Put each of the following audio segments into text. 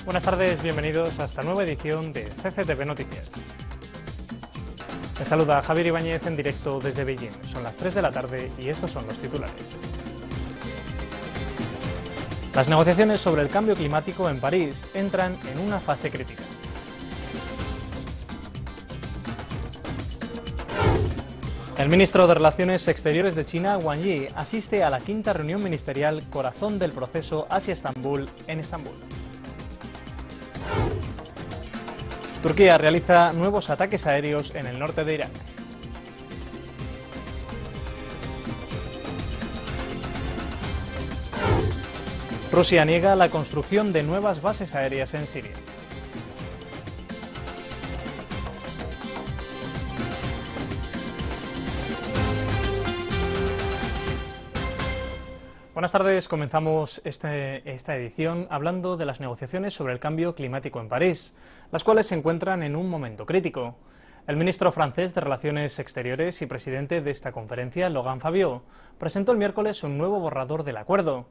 Buenas tardes, bienvenidos a esta nueva edición de CCTV Noticias. Les saluda Javier Ibáñez en directo desde Beijing. Son las 3 de la tarde y estos son los titulares. Las negociaciones sobre el cambio climático en París entran en una fase crítica. El ministro de Relaciones Exteriores de China, Wang Yi, asiste a la quinta reunión ministerial Corazón del Proceso Asia-Estambul en Estambul. Turquía realiza nuevos ataques aéreos en el norte de Irak. Rusia niega la construcción de nuevas bases aéreas en Siria. Buenas tardes, comenzamos esta edición hablando de las negociaciones sobre el cambio climático en París, las cuales se encuentran en un momento crítico. El ministro francés de Relaciones Exteriores y presidente de esta conferencia, Laurent Fabius, presentó el miércoles un nuevo borrador del acuerdo.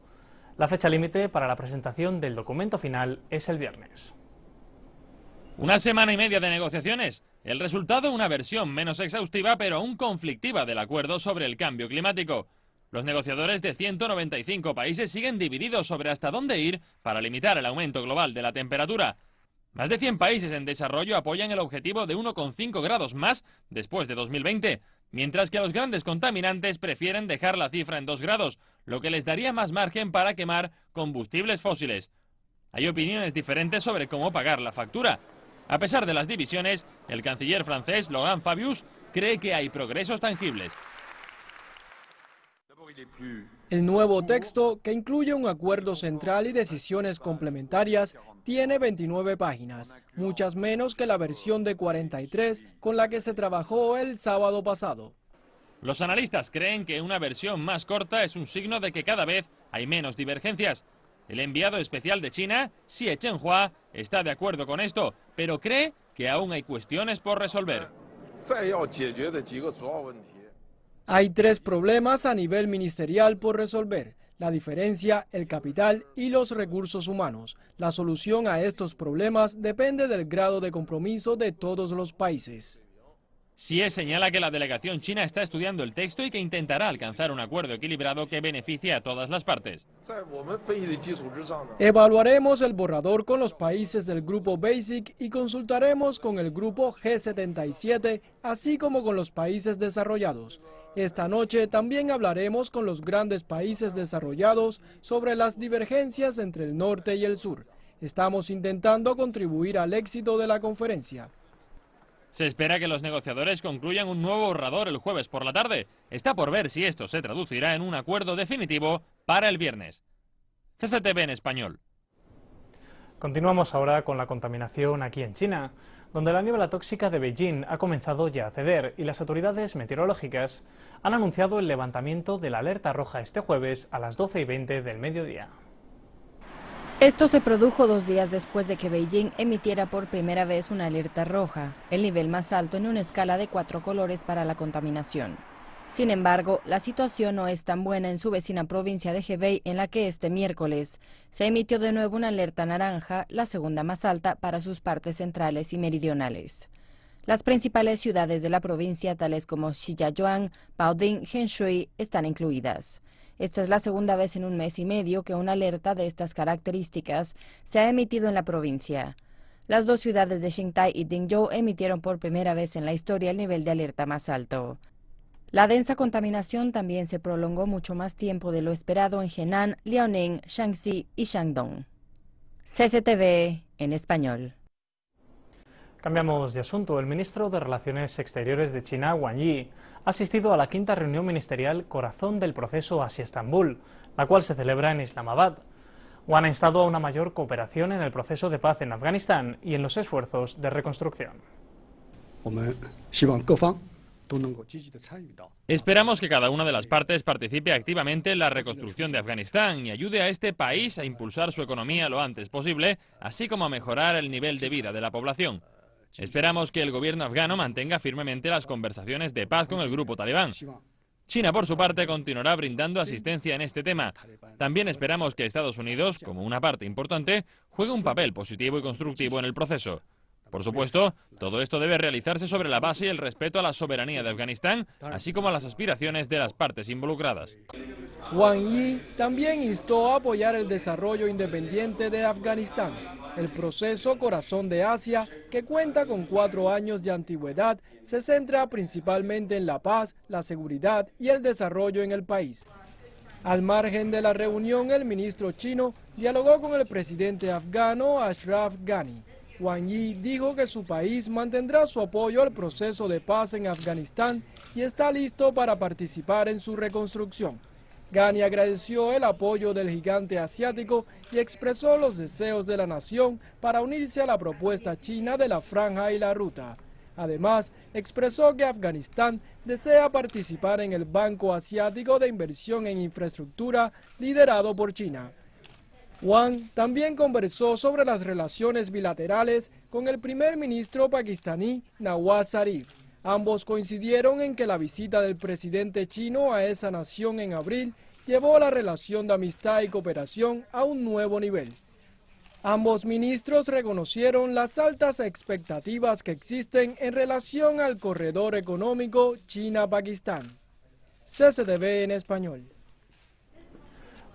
La fecha límite para la presentación del documento final es el viernes. Una semana y media de negociaciones. El resultado, una versión menos exhaustiva pero aún conflictiva del acuerdo sobre el cambio climático. Los negociadores de 195 países siguen divididos sobre hasta dónde ir para limitar el aumento global de la temperatura. Más de 100 países en desarrollo apoyan el objetivo de 1,5 grados más después de 2020, mientras que los grandes contaminantes prefieren dejar la cifra en 2 grados, lo que les daría más margen para quemar combustibles fósiles. Hay opiniones diferentes sobre cómo pagar la factura. A pesar de las divisiones, el canciller francés Laurent Fabius cree que hay progresos tangibles. El nuevo texto, que incluye un acuerdo central y decisiones complementarias, tiene 29 páginas, muchas menos que la versión de 43 con la que se trabajó el sábado pasado. Los analistas creen que una versión más corta es un signo de que cada vez hay menos divergencias. El enviado especial de China, Xie Zhenhua, está de acuerdo con esto, pero cree que aún hay cuestiones por resolver. Hay 3 problemas a nivel ministerial por resolver: la diferencia, el capital y los recursos humanos. La solución a estos problemas depende del grado de compromiso de todos los países. Xie señala que la delegación china está estudiando el texto y que intentará alcanzar un acuerdo equilibrado que beneficie a todas las partes. Evaluaremos el borrador con los países del Grupo BASIC y consultaremos con el Grupo G77, así como con los países desarrollados. Esta noche también hablaremos con los grandes países desarrollados sobre las divergencias entre el norte y el sur. Estamos intentando contribuir al éxito de la conferencia. Se espera que los negociadores concluyan un nuevo borrador el jueves por la tarde. Está por ver si esto se traducirá en un acuerdo definitivo para el viernes. CCTV en español. Continuamos ahora con la contaminación aquí en China, donde la niebla tóxica de Beijing ha comenzado ya a ceder y las autoridades meteorológicas han anunciado el levantamiento de la alerta roja este jueves a las 12:20 del mediodía. Esto se produjo 2 días después de que Beijing emitiera por primera vez una alerta roja, el nivel más alto en una escala de 4 colores para la contaminación. Sin embargo, la situación no es tan buena en su vecina provincia de Hebei, en la que este miércoles se emitió de nuevo una alerta naranja, la segunda más alta para sus partes centrales y meridionales. Las principales ciudades de la provincia, tales como Shijiazhuang, Baoding, Henshui, están incluidas. Esta es la segunda vez en un mes y medio que una alerta de estas características se ha emitido en la provincia. Las 2 ciudades de Xingtai y Dingzhou emitieron por primera vez en la historia el nivel de alerta más alto. La densa contaminación también se prolongó mucho más tiempo de lo esperado en Henan, Liaoning, Shaanxi y Shandong. CCTV en español. Cambiamos de asunto. El ministro de Relaciones Exteriores de China, Wang Yi, ha asistido a la quinta reunión ministerial Corazón del Proceso Asia-Estambul, la cual se celebra en Islamabad. Wang ha instado a una mayor cooperación en el proceso de paz en Afganistán y en los esfuerzos de reconstrucción. Esperamos que cada una de las partes participe activamente en la reconstrucción de Afganistán y ayude a este país a impulsar su economía lo antes posible, así como a mejorar el nivel de vida de la población. Esperamos que el gobierno afgano mantenga firmemente las conversaciones de paz con el grupo talibán. China, por su parte, continuará brindando asistencia en este tema. También esperamos que Estados Unidos, como una parte importante, juegue un papel positivo y constructivo en el proceso. Por supuesto, todo esto debe realizarse sobre la base y el respeto a la soberanía de Afganistán, así como a las aspiraciones de las partes involucradas. Wang Yi también instó a apoyar el desarrollo independiente de Afganistán, el proceso Corazón de Asia, que cuenta con 4 años de antigüedad, se centra principalmente en la paz, la seguridad y el desarrollo en el país. Al margen de la reunión, el ministro chino dialogó con el presidente afgano Ashraf Ghani. Wang Yi dijo que su país mantendrá su apoyo al proceso de paz en Afganistán y está listo para participar en su reconstrucción. Ghani agradeció el apoyo del gigante asiático y expresó los deseos de la nación para unirse a la propuesta china de la Franja y la Ruta. Además, expresó que Afganistán desea participar en el Banco Asiático de Inversión en Infraestructura liderado por China. Wang también conversó sobre las relaciones bilaterales con el primer ministro pakistaní Nawaz Sharif. Ambos coincidieron en que la visita del presidente chino a esa nación en abril llevó la relación de amistad y cooperación a un nuevo nivel. Ambos ministros reconocieron las altas expectativas que existen en relación al corredor económico China-Pakistán. CCTV en español.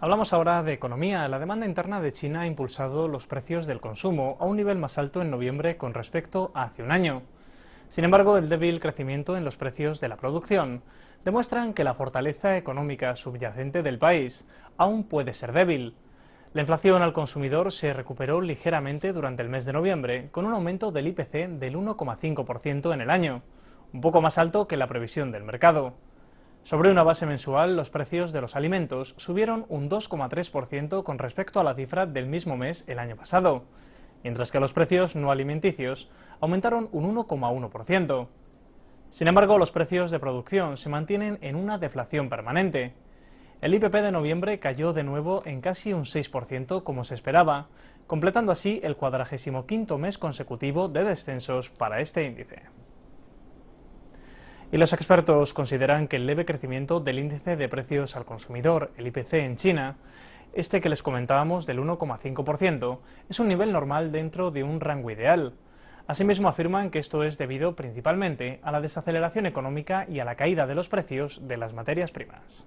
Hablamos ahora de economía. La demanda interna de China ha impulsado los precios del consumo a un nivel más alto en noviembre con respecto a hace un año. Sin embargo, el débil crecimiento en los precios de la producción demuestran que la fortaleza económica subyacente del país aún puede ser débil. La inflación al consumidor se recuperó ligeramente durante el mes de noviembre, con un aumento del IPC del 1,5% en el año, un poco más alto que la previsión del mercado. Sobre una base mensual, los precios de los alimentos subieron un 2,3% con respecto a la cifra del mismo mes el año pasado, mientras que los precios no alimenticios aumentaron un 1,1%. Sin embargo, los precios de producción se mantienen en una deflación permanente. El IPP de noviembre cayó de nuevo en casi un 6% como se esperaba, completando así el 45º mes consecutivo de descensos para este índice. Y los expertos consideran que el leve crecimiento del índice de precios al consumidor, el IPC en China, este que les comentábamos del 1,5%, es un nivel normal dentro de un rango ideal. Asimismo, afirman que esto es debido principalmente a la desaceleración económica y a la caída de los precios de las materias primas.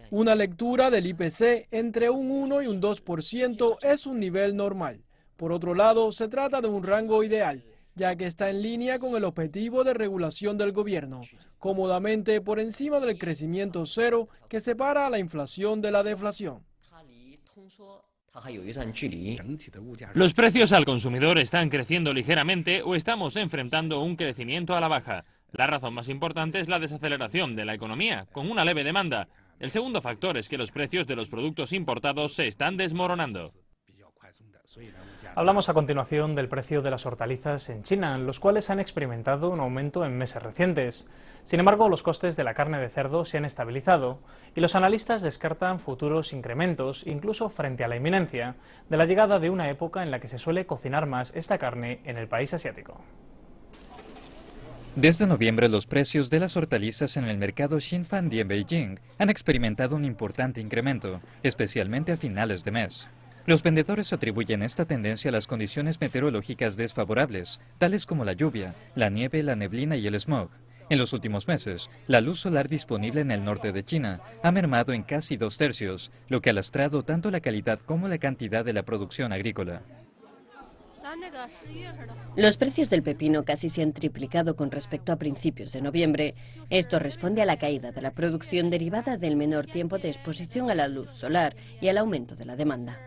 Una lectura del IPC entre un 1 y un 2% es un nivel normal. Por otro lado, se trata de un rango ideal, ya que está en línea con el objetivo de regulación del gobierno, cómodamente por encima del crecimiento cero que separa a la inflación de la deflación. Los precios al consumidor están creciendo ligeramente o estamos enfrentando un crecimiento a la baja. La razón más importante es la desaceleración de la economía, con una leve demanda. El segundo factor es que los precios de los productos importados se están desmoronando. Hablamos a continuación del precio de las hortalizas en China, los cuales han experimentado un aumento en meses recientes. Sin embargo, los costes de la carne de cerdo se han estabilizado y los analistas descartan futuros incrementos, incluso frente a la inminencia de la llegada de una época en la que se suele cocinar más esta carne en el país asiático. Desde noviembre, los precios de las hortalizas en el mercado Xinfandi en Beijing han experimentado un importante incremento, especialmente a finales de mes. Los vendedores atribuyen esta tendencia a las condiciones meteorológicas desfavorables, tales como la lluvia, la nieve, la neblina y el smog. En los últimos meses, la luz solar disponible en el norte de China ha mermado en casi 2/3, lo que ha lastrado tanto la calidad como la cantidad de la producción agrícola. Los precios del pepino casi se han triplicado con respecto a principios de noviembre. Esto responde a la caída de la producción derivada del menor tiempo de exposición a la luz solar y al aumento de la demanda.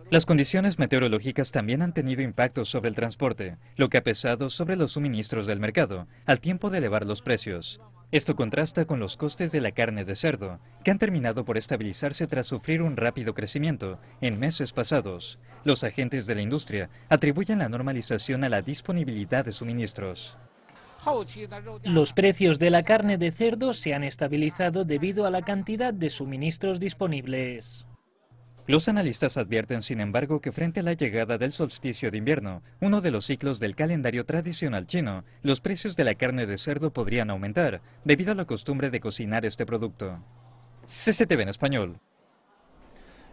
Las condiciones meteorológicas también han tenido impacto sobre el transporte, lo que ha pesado sobre los suministros del mercado, al tiempo de elevar los precios. Esto contrasta con los costes de la carne de cerdo, que han terminado por estabilizarse tras sufrir un rápido crecimiento en meses pasados. Los agentes de la industria atribuyen la normalización a la disponibilidad de suministros. Los precios de la carne de cerdo se han estabilizado debido a la cantidad de suministros disponibles. Los analistas advierten, sin embargo, que frente a la llegada del solsticio de invierno, uno de los ciclos del calendario tradicional chino, los precios de la carne de cerdo podrían aumentar, debido a la costumbre de cocinar este producto. CCTV en español.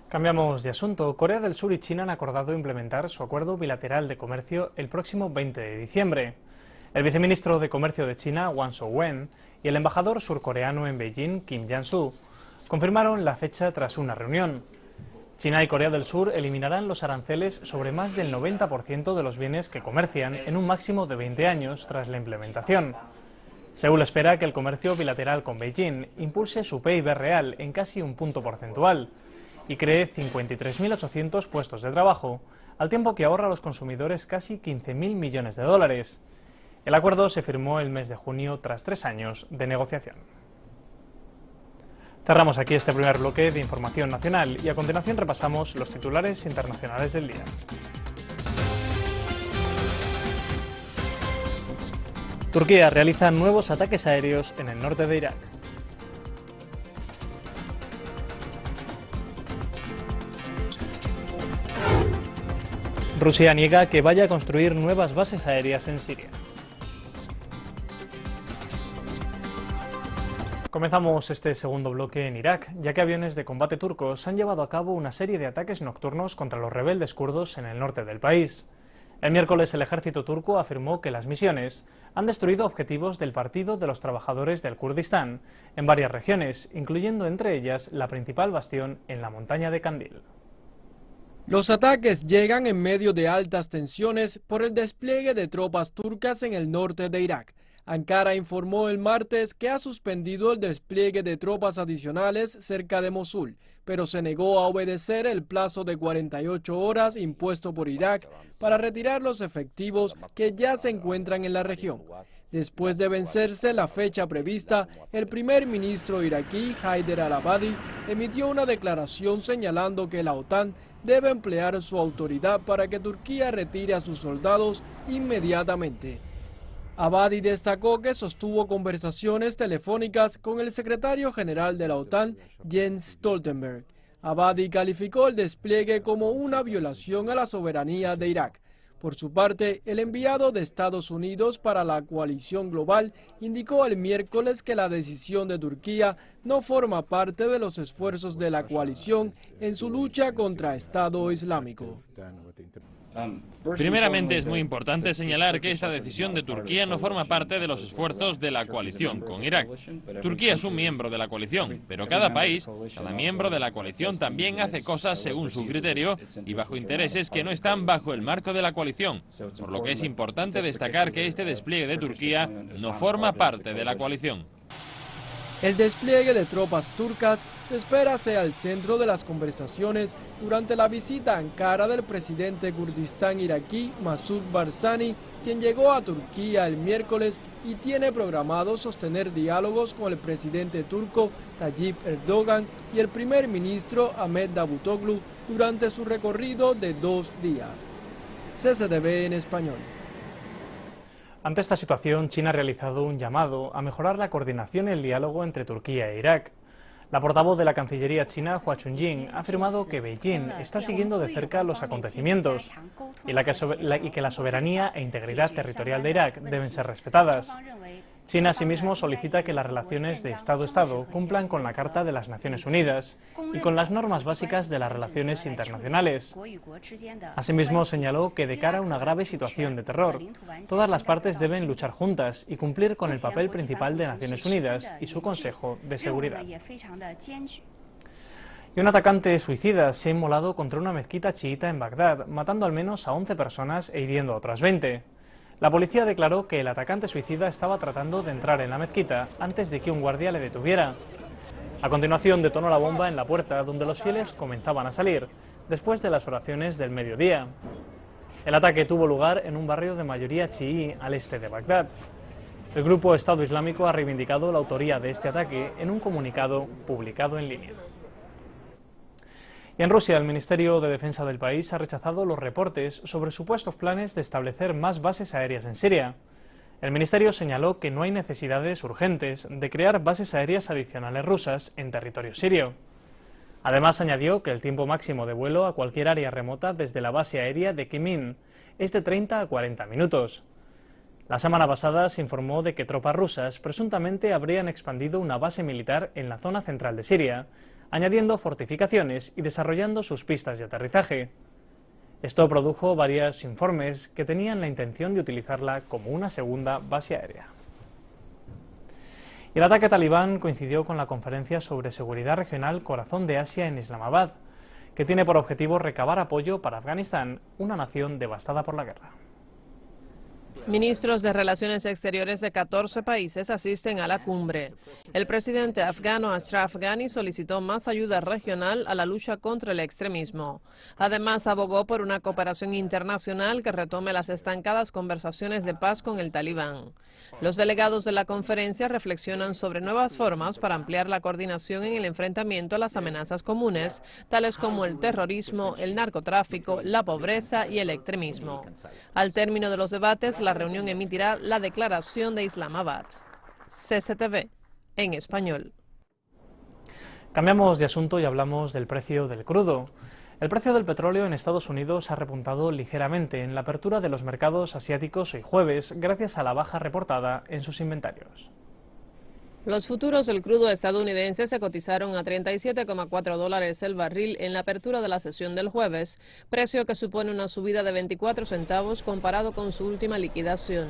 Cambiamos de asunto. Corea del Sur y China han acordado implementar su acuerdo bilateral de comercio el próximo 20 de diciembre. El viceministro de Comercio de China, Wang Shouwen, y el embajador surcoreano en Beijing, Kim Jang-soo, confirmaron la fecha tras una reunión. China y Corea del Sur eliminarán los aranceles sobre más del 90% de los bienes que comercian en un máximo de 20 años tras la implementación. Seúl espera que el comercio bilateral con Beijing impulse su PIB real en casi un punto porcentual y cree 53.800 puestos de trabajo, al tiempo que ahorra a los consumidores casi 15.000 millones de dólares. El acuerdo se firmó el mes de junio tras 3 años de negociación. Cerramos aquí este primer bloque de información nacional y a continuación repasamos los titulares internacionales del día. Turquía realiza nuevos ataques aéreos en el norte de Irak. Rusia niega que vaya a construir nuevas bases aéreas en Siria. Comenzamos este segundo bloque en Irak, ya que aviones de combate turcos han llevado a cabo una serie de ataques nocturnos contra los rebeldes kurdos en el norte del país. El miércoles el ejército turco afirmó que las misiones han destruido objetivos del Partido de los Trabajadores del Kurdistán en varias regiones, incluyendo entre ellas la principal bastión en la montaña de Kandil. Los ataques llegan en medio de altas tensiones por el despliegue de tropas turcas en el norte de Irak. Ankara informó el martes que ha suspendido el despliegue de tropas adicionales cerca de Mosul, pero se negó a obedecer el plazo de 48 horas impuesto por Irak para retirar los efectivos que ya se encuentran en la región. Después de vencerse la fecha prevista, el primer ministro iraquí, Haider al-Abadi, emitió una declaración señalando que la OTAN debe emplear su autoridad para que Turquía retire a sus soldados inmediatamente. Abadi destacó que sostuvo conversaciones telefónicas con el secretario general de la OTAN, Jens Stoltenberg. Abadi calificó el despliegue como una violación a la soberanía de Irak. Por su parte, el enviado de Estados Unidos para la coalición global indicó el miércoles que la decisión de Turquía no forma parte de los esfuerzos de la coalición en su lucha contra Estado Islámico. Primeramente, es muy importante señalar que esta decisión de Turquía no forma parte de los esfuerzos de la coalición con Irak. Turquía es un miembro de la coalición, pero cada país, cada miembro de la coalición también hace cosas según su criterio y bajo intereses que no están bajo el marco de la coalición, por lo que es importante destacar que este despliegue de Turquía no forma parte de la coalición. El despliegue de tropas turcas se espera sea el centro de las conversaciones durante la visita a Ankara del presidente Kurdistán iraquí Masoud Barzani, quien llegó a Turquía el miércoles y tiene programado sostener diálogos con el presidente turco Tayyip Erdogan y el primer ministro Ahmet Davutoglu durante su recorrido de 2 días. CCTV en español. Ante esta situación, China ha realizado un llamado a mejorar la coordinación y el diálogo entre Turquía e Irak. La portavoz de la Cancillería china, Hua Chunying, ha afirmado que Beijing está siguiendo de cerca los acontecimientos y que la soberanía e integridad territorial de Irak deben ser respetadas. China asimismo solicita que las relaciones de Estado-Estado cumplan con la Carta de las Naciones Unidas y con las normas básicas de las relaciones internacionales. Asimismo señaló que de cara a una grave situación de terror, todas las partes deben luchar juntas y cumplir con el papel principal de Naciones Unidas y su Consejo de Seguridad. Y un atacante suicida se ha inmolado contra una mezquita chiita en Bagdad, matando al menos a 11 personas e hiriendo a otras 20. La policía declaró que el atacante suicida estaba tratando de entrar en la mezquita antes de que un guardia le detuviera. A continuación detonó la bomba en la puerta donde los fieles comenzaban a salir, después de las oraciones del mediodía. El ataque tuvo lugar en un barrio de mayoría chií al este de Bagdad. El grupo Estado Islámico ha reivindicado la autoría de este ataque en un comunicado publicado en línea. Y en Rusia, el Ministerio de Defensa del país ha rechazado los reportes sobre supuestos planes de establecer más bases aéreas en Siria. El ministerio señaló que no hay necesidades urgentes de crear bases aéreas adicionales rusas en territorio sirio. Además, añadió que el tiempo máximo de vuelo a cualquier área remota desde la base aérea de Kimin es de 30 a 40 minutos. La semana pasada se informó de que tropas rusas presuntamente habrían expandido una base militar en la zona central de Siria, añadiendo fortificaciones y desarrollando sus pistas de aterrizaje. Esto produjo varios informes que tenían la intención de utilizarla como una segunda base aérea. Y el ataque talibán coincidió con la conferencia sobre seguridad regional Corazón de Asia en Islamabad, que tiene por objetivo recabar apoyo para Afganistán, una nación devastada por la guerra. Ministros de Relaciones Exteriores de 14 países asisten a la cumbre. El presidente afgano Ashraf Ghani solicitó más ayuda regional a la lucha contra el extremismo. Además, abogó por una cooperación internacional que retome las estancadas conversaciones de paz con el talibán. Los delegados de la conferencia reflexionan sobre nuevas formas para ampliar la coordinación en el enfrentamiento a las amenazas comunes, tales como el terrorismo, el narcotráfico, la pobreza y el extremismo. Al término de los debates, la reunión emitirá la declaración de Islamabad. CCTV en español. Cambiamos de asunto y hablamos del precio del crudo. El precio del petróleo en Estados Unidos ha repuntado ligeramente en la apertura de los mercados asiáticos hoy jueves, gracias a la baja reportada en sus inventarios. Los futuros del crudo estadounidense se cotizaron a $37,4 el barril en la apertura de la sesión del jueves, precio que supone una subida de 24 centavos comparado con su última liquidación.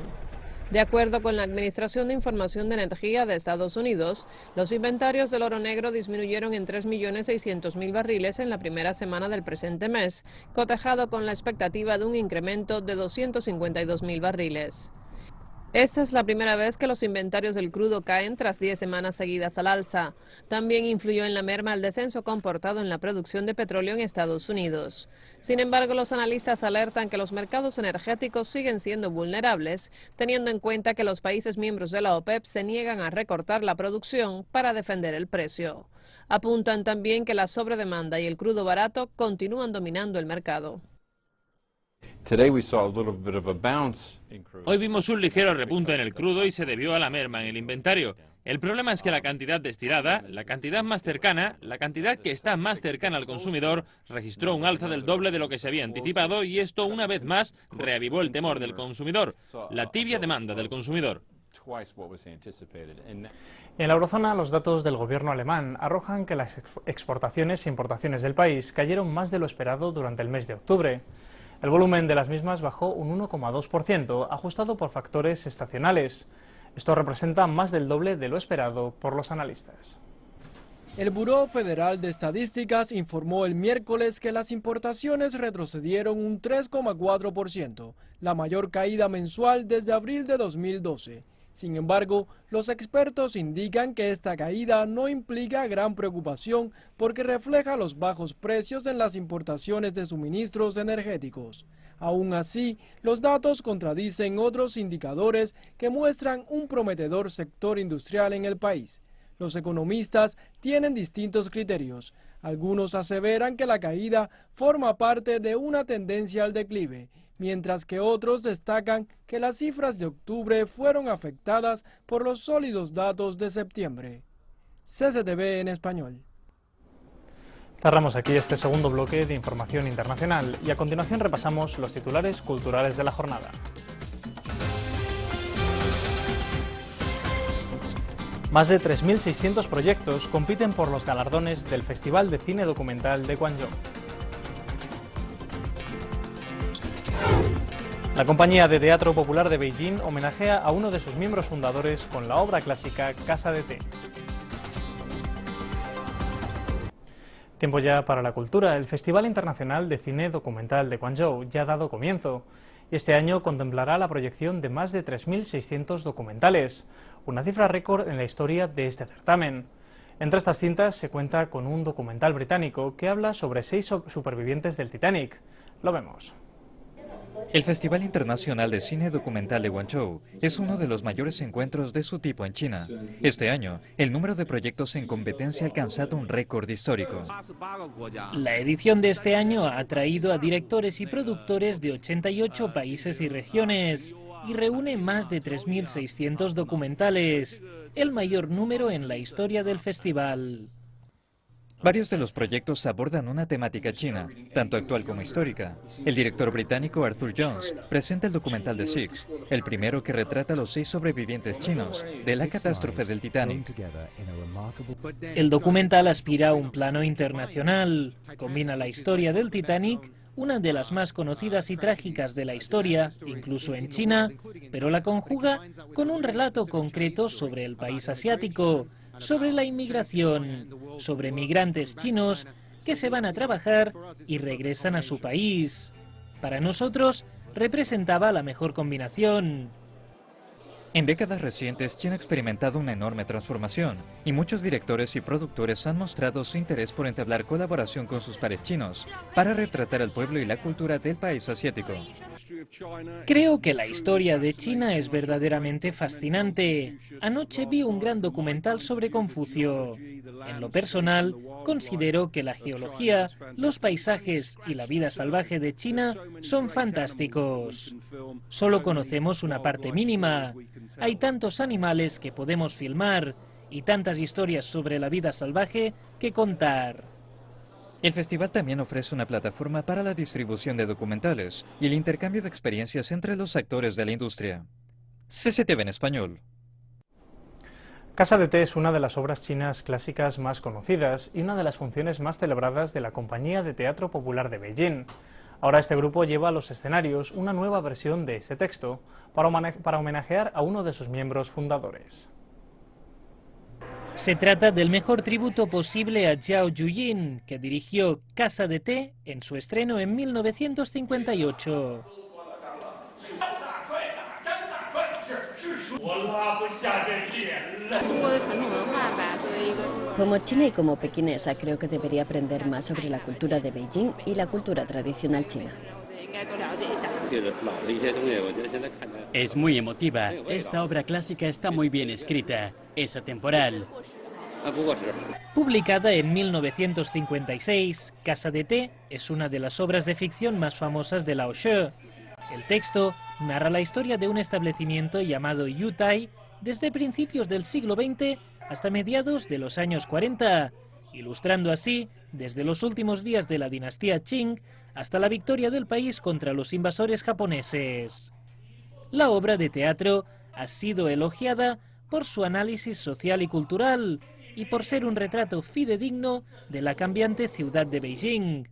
De acuerdo con la Administración de Información de Energía de Estados Unidos, los inventarios del oro negro disminuyeron en 3.600.000 barriles en la primera semana del presente mes, cotejado con la expectativa de un incremento de 252.000 barriles. Esta es la primera vez que los inventarios del crudo caen tras 10 semanas seguidas al alza. También influyó en la merma el descenso comportado en la producción de petróleo en Estados Unidos. Sin embargo, los analistas alertan que los mercados energéticos siguen siendo vulnerables, teniendo en cuenta que los países miembros de la OPEP se niegan a recortar la producción para defender el precio. Apuntan también que la sobredemanda y el crudo barato continúan dominando el mercado. Hoy vimos un ligero repunte en el crudo y se debió a la merma en el inventario. El problema es que la cantidad destilada, la cantidad más cercana, la cantidad que está más cercana al consumidor, registró un alza del doble de lo que se había anticipado y esto una vez más reavivó el temor del consumidor, la tibia demanda del consumidor. En la eurozona, los datos del gobierno alemán arrojan que las exportaciones e importaciones del país cayeron más de lo esperado durante el mes de octubre. El volumen de las mismas bajó un 1,2%, ajustado por factores estacionales. Esto representa más del doble de lo esperado por los analistas. El Buró Federal de Estadísticas informó el miércoles que las importaciones retrocedieron un 3,4%, la mayor caída mensual desde abril de 2012. Sin embargo, los expertos indican que esta caída no implica gran preocupación porque refleja los bajos precios en las importaciones de suministros energéticos. Aún así, los datos contradicen otros indicadores que muestran un prometedor sector industrial en el país. Los economistas tienen distintos criterios. Algunos aseveran que la caída forma parte de una tendencia al declive, mientras que otros destacan que las cifras de octubre fueron afectadas por los sólidos datos de septiembre. CCTV en español. Cerramos aquí este segundo bloque de información internacional y a continuación repasamos los titulares culturales de la jornada. Más de 3.600 proyectos compiten por los galardones del Festival de Cine Documental de Guangzhou. La compañía de teatro popular de Beijing homenajea a uno de sus miembros fundadores con la obra clásica Casa de Té. Tiempo ya para la cultura. El Festival Internacional de Cine Documental de Guangzhou ya ha dado comienzo y este año contemplará la proyección de más de 3.600 documentales, una cifra récord en la historia de este certamen. Entre estas cintas se cuenta con un documental británico que habla sobre 6 supervivientes del Titanic. Lo vemos. El Festival Internacional de Cine Documental de Guangzhou es uno de los mayores encuentros de su tipo en China. Este año, el número de proyectos en competencia ha alcanzado un récord histórico. La edición de este año ha atraído a directores y productores de 88 países y regiones y reúne más de 3.600 documentales, el mayor número en la historia del festival. Varios de los proyectos abordan una temática china, tanto actual como histórica. El director británico Arthur Jones presenta el documental The Six, el primero que retrata a los 6 sobrevivientes chinos de la catástrofe del Titanic. El documental aspira a un plano internacional. Combina la historia del Titanic, una de las más conocidas y trágicas de la historia, incluso en China, pero la conjuga con un relato concreto sobre el país asiático, sobre la inmigración, sobre migrantes chinos que se van a trabajar y regresan a su país. Para nosotros, representaba la mejor combinación. En décadas recientes, China ha experimentado una enorme transformación, y muchos directores y productores han mostrado su interés por entablar colaboración con sus pares chinos, para retratar al pueblo y la cultura del país asiático. Creo que la historia de China es verdaderamente fascinante. Anoche vi un gran documental sobre Confucio. En lo personal, considero que la geología, los paisajes y la vida salvaje de China son fantásticos. Solo conocemos una parte mínima. Hay tantos animales que podemos filmar y tantas historias sobre la vida salvaje que contar. El festival también ofrece una plataforma para la distribución de documentales y el intercambio de experiencias entre los actores de la industria. CCTV en español. Casa de Té es una de las obras chinas clásicas más conocidas y una de las funciones más celebradas de la Compañía de Teatro Popular de Beijing. Ahora este grupo lleva a los escenarios una nueva versión de este texto para homenajear a uno de sus miembros fundadores. Se trata del mejor tributo posible a Zhao Yuyin, que dirigió Casa de Té en su estreno en 1958. Como china y como pequinesa, creo que debería aprender más sobre la cultura de Beijing y la cultura tradicional china. Es muy emotiva. Esta obra clásica está muy bien escrita. Es atemporal. Publicada en 1956, Casa de Té es una de las obras de ficción más famosas de Lao She. El texto narra la historia de un establecimiento llamado Yutai desde principios del siglo XX hasta mediados de los años 40, ilustrando así desde los últimos días de la dinastía Qing hasta la victoria del país contra los invasores japoneses. La obra de teatro ha sido elogiada por su análisis social y cultural y por ser un retrato fidedigno de la cambiante ciudad de Beijing.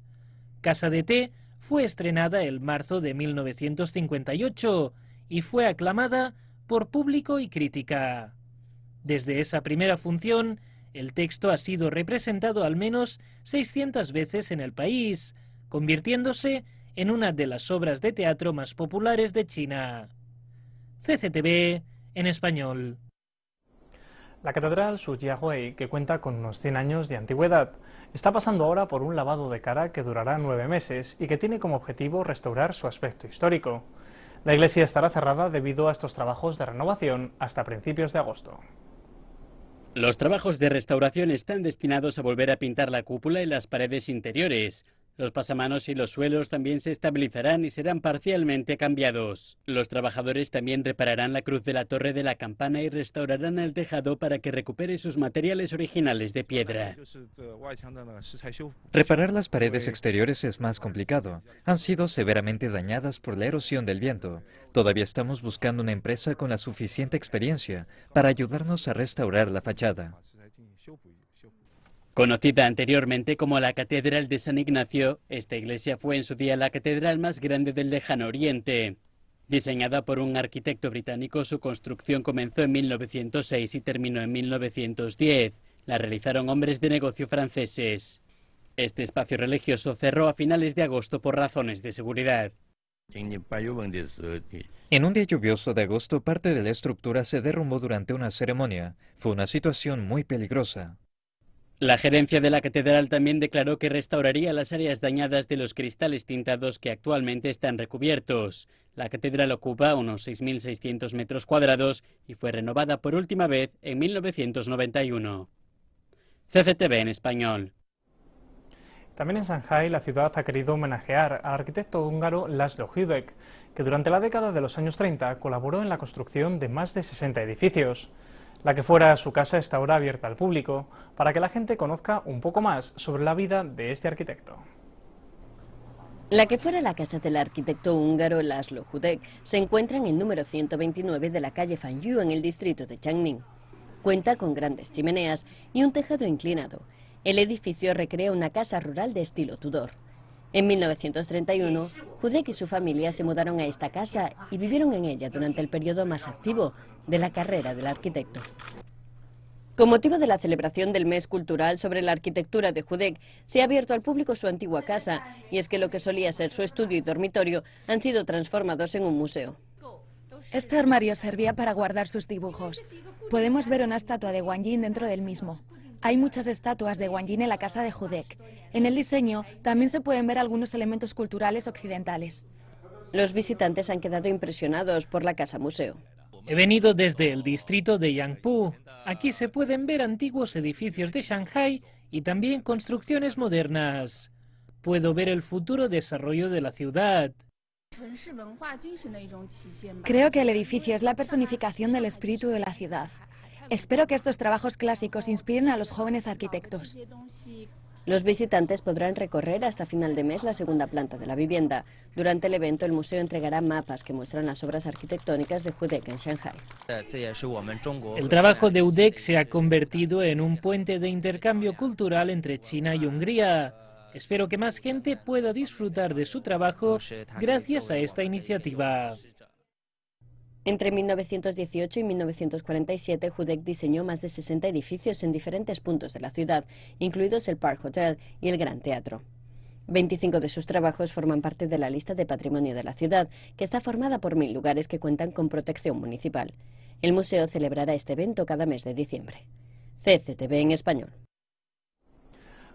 Casa de Té fue estrenada en marzo de 1958 y fue aclamada por público y crítica. Desde esa primera función, el texto ha sido representado al menos 600 veces en el país, convirtiéndose en una de las obras de teatro más populares de China. CCTV en español. La catedral Sujiahui, que cuenta con unos 100 años de antigüedad, está pasando ahora por un lavado de cara que durará 9 meses y que tiene como objetivo restaurar su aspecto histórico. La iglesia estará cerrada debido a estos trabajos de renovación hasta principios de agosto. Los trabajos de restauración están destinados a volver a pintar la cúpula y las paredes interiores. Los pasamanos y los suelos también se estabilizarán y serán parcialmente cambiados. Los trabajadores también repararán la cruz de la torre de la campana y restaurarán el tejado para que recupere sus materiales originales de piedra. Reparar las paredes exteriores es más complicado. Han sido severamente dañadas por la erosión del viento. Todavía estamos buscando una empresa con la suficiente experiencia para ayudarnos a restaurar la fachada. Conocida anteriormente como la Catedral de San Ignacio, esta iglesia fue en su día la catedral más grande del Lejano Oriente. Diseñada por un arquitecto británico, su construcción comenzó en 1906 y terminó en 1910. La realizaron hombres de negocio franceses. Este espacio religioso cerró a finales de agosto por razones de seguridad. En un día lluvioso de agosto, parte de la estructura se derrumbó durante una ceremonia. Fue una situación muy peligrosa. La gerencia de la catedral también declaró que restauraría las áreas dañadas de los cristales tintados que actualmente están recubiertos. La catedral ocupa unos 6.600 metros cuadrados y fue renovada por última vez en 1991. CCTV en español. También en Shanghái, la ciudad ha querido homenajear al arquitecto húngaro László Hideg, que durante la década de los años 30 colaboró en la construcción de más de 60 edificios. La que fuera su casa está ahora abierta al público para que la gente conozca un poco más sobre la vida de este arquitecto. La que fuera la casa del arquitecto húngaro László Hudek se encuentra en el número 129 de la calle Fanyu en el distrito de Changning. Cuenta con grandes chimeneas y un tejado inclinado. El edificio recrea una casa rural de estilo Tudor. En 1931, Hudek y su familia se mudaron a esta casa y vivieron en ella durante el periodo más activo de la carrera del arquitecto. Con motivo de la celebración del mes cultural sobre la arquitectura de Hudek, se ha abierto al público su antigua casa, y es que lo que solía ser su estudio y dormitorio han sido transformados en un museo. Este armario servía para guardar sus dibujos. Podemos ver una estatua de Wang Jing dentro del mismo. Hay muchas estatuas de Wang Jing en la casa de Hudek. En el diseño también se pueden ver algunos elementos culturales occidentales. Los visitantes han quedado impresionados por la casa museo. He venido desde el distrito de Yangpu. Aquí se pueden ver antiguos edificios de Shanghái y también construcciones modernas. Puedo ver el futuro desarrollo de la ciudad. Creo que el edificio es la personificación del espíritu de la ciudad. Espero que estos trabajos clásicos inspiren a los jóvenes arquitectos. Los visitantes podrán recorrer hasta final de mes la segunda planta de la vivienda. Durante el evento, el museo entregará mapas que muestran las obras arquitectónicas de Hudek en Shanghái. El trabajo de Hudek se ha convertido en un puente de intercambio cultural entre China y Hungría. Espero que más gente pueda disfrutar de su trabajo gracias a esta iniciativa. Entre 1918 y 1947, Hudek diseñó más de 60 edificios en diferentes puntos de la ciudad, incluidos el Park Hotel y el Gran Teatro. 25 de sus trabajos forman parte de la lista de patrimonio de la ciudad, que está formada por 1000 lugares que cuentan con protección municipal. El museo celebrará este evento cada mes de diciembre. CCTV en español.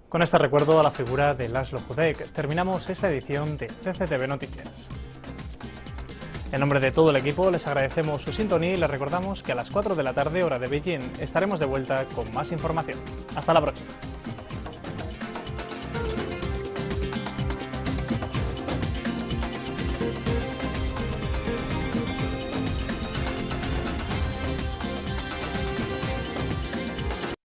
Con este recuerdo a la figura de László Hudek, terminamos esta edición de CCTV Noticias. En nombre de todo el equipo les agradecemos su sintonía y les recordamos que a las 4 de la tarde, hora de Beijing, estaremos de vuelta con más información. Hasta la próxima.